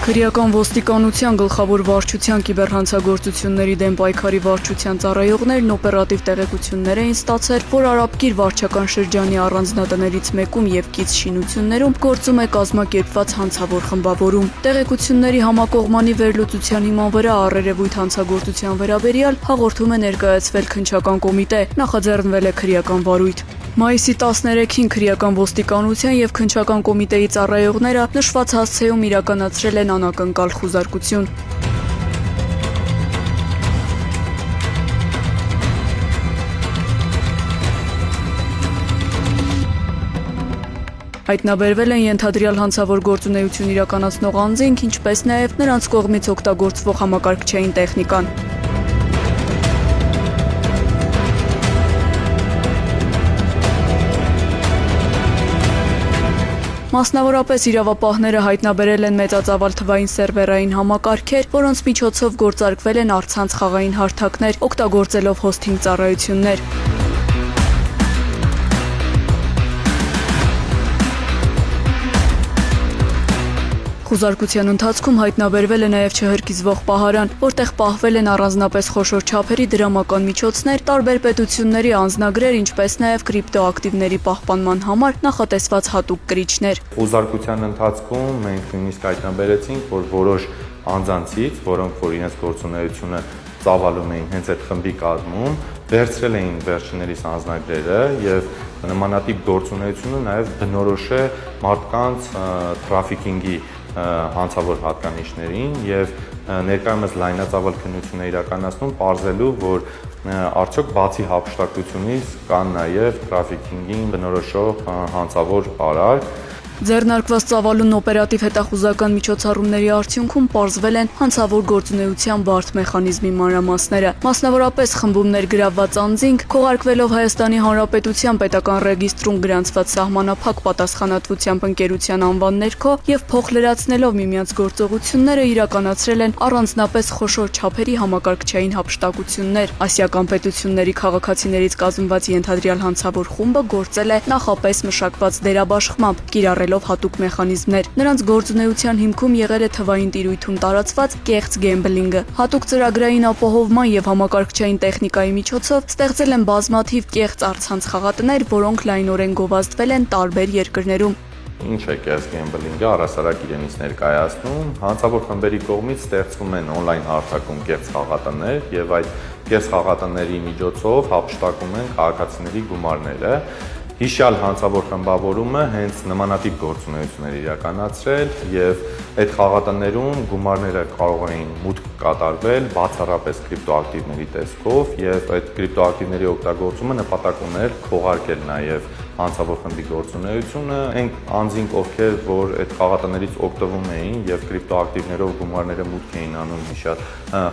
Քրեական ոստիկանության գլխավոր վարչության կիբերհանցագործությունների դեմ պայքարի վարչության ծառայողներն օպերատիվ տեղեկություններ էին ստացել, որ Արաբկիր վարչական շրջանի առանձնատներից մեկում և կից շինություններում գործում է կազմակերպված հանցավոր խմբավորում։ Տեղեկությունների համակողմանի վերլուծության հիման վրա առերևույթ հանցագործության վերաբերյալ հաղորդում է ներկայացվել քննչական կոմիտե, նախաձեռնվել է քրեական վարույթ։ Մայիսի 13-ին քրեական ոստիկանության և քննչական կոմիտեի ծառայողները նշված հասցեում իրականացրել են անակնկալ խուզարկություն։ Հայտնաբերվել են ենթադրյալ հանցավոր գործունեություն իրականացնող անձինք, ինչպես նաև նրանց կողմից օգտագործվող համակարգչային տեխնիկան։ Մասնավորապես իրավապահները հայտնաբերել են մեծածավալ թվային սերվերային համակարգեր, որոնց միջոցով գործարկվել են առցանց խաղային հարթակներ, օգտագործելով հոսթինգ ծառայություններ։ Խուզարկության ընթացքում հայտնաբերվել է նաև չհրկիզվող պահարան, որտեղ պահվել են առանձնապես խոշոր չափերի դրամական միջոցներ, տարբեր պետությունների անձնագրեր, ինչպես նաև կրիպտոակտիվների պահպանման համար նախատեսված հատուկ կրիչներ։ Խուզարկության ընթացքում մենք նույնիսկ հայտնաբերեցինք, որ որոշ անձանցից, որոնք որ իրենց գործունեությունը ծավալում էին հենց այդ խմբի կազմում, վերցրել էին վերջիններիս անձնագրերը եւ նմանատիպ գործունեությունը նաև բնորոշ է մարդկանց թրաֆիքինգի հանցավոր հատկանիշներին եւ ներկայումս լայնածավալ քննություն է իրականացնում պարզելու, որ արդյոք բացի հափշտակությունից կան նաեւ թրաֆիքինգին բնորոշող հանցավոր արարք։ Ձեռնարկված ծավալուն օպերատիվ հետախուզական միջոցառումների արդյունքում պարզվել են հանցավոր գործունեության բարդ մեխանիզմի մանրամասները։ Մասնավորապես խմբում ներգրավված անձինք, քողարկվելով Հայաստանի Հանրապետության պետական ռեգիստրում գրանցված սահմանափակ պատասխանատվությամբ ընկերության անվան ներքո եւ փոխլրացնելով միմյանց գործողությունները իրականացրել են առանձնապես խոշոր չափերի համակարգչային հափշտակություններ։ Ասիական պետությունների քաղաքացիներից կազմված ենթադրյալ հանցավոր խումբը գործել է նախապես մշակված դերաբաշխմամբ, կիրառելով հատուկ մեխանիզմներ։ Նրանց գործունեության հիմքում եղել է թվային տիրույթում տարածված կեղծ գեմբլինգը։ Հատուկ ծրագրային ապահովման եւ համակարգչային տեխնիկայի միջոցով ստեղծել են բազմաթիվ կեղծ առցանց խաղատներ, որոնք լայնորեն գովազդվել են տարբեր երկրներում։ Ինչ է կեղծ գեմբլինգը, առհասարակ իրենից ներկայացնում, հանցավոր խմբերի կողմից ստեղծվում են օնլայն հարթակում կեղծ խաղատներ եւ այդ կեղծ խաղատների միջոցով հափշտակում են քաղաքացիների գումարները։ Հիշյալ հանցավոր խմբավորումը հենց նմանատիպ գործունեություններ իրականացրել եւ այդ խաղատներում գումարները կարող էին մուտք կատարվել բացառապես կրիպտոակտիվների տեսքով եւ այդ կրիպտոակտիվների օգտագործումը նպատակ ուներ քողարկել նաեւ հանցավոր խմբի գործունեությունը, այն անձինք, ովքեր որ այդ խաղատներից օգտվում էին եւ կրիպտոակտիվներով գումարները մուտք էին անում հիշյալ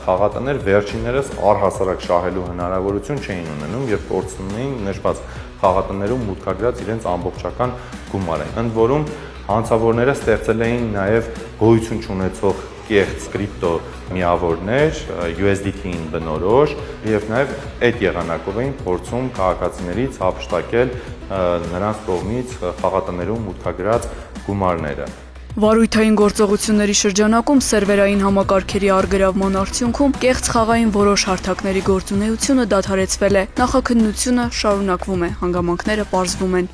խաղատներ, վերջիններս առհասարակ շահելու հնարավորություն չէին ունենում եւ կորցնում էին նշված խաղատներում մուտքագրած իրենց ամբողջական գումարը։ Ընդ որում հանցավորները ստեղծել էին նաև գոյություն չունեցող կեղծ կրիպտո միավորներ, USDT-ին բնորոշ եւ նաև այդ եղանակով էին փորձում քաղաքացիներից հափշտակել նրանց կողմից խաղատներում մուտքագրած գումարները։ Վարույթային գործողությունների շրջանակում սերվերային համակարգերի առգրավման արդյունքում կեղծ խաղային որոշ հարթակների գործունեությունը դադարեցվել է, նախաքննությունը շարունակվում է, հանգամանքները պարզվում են։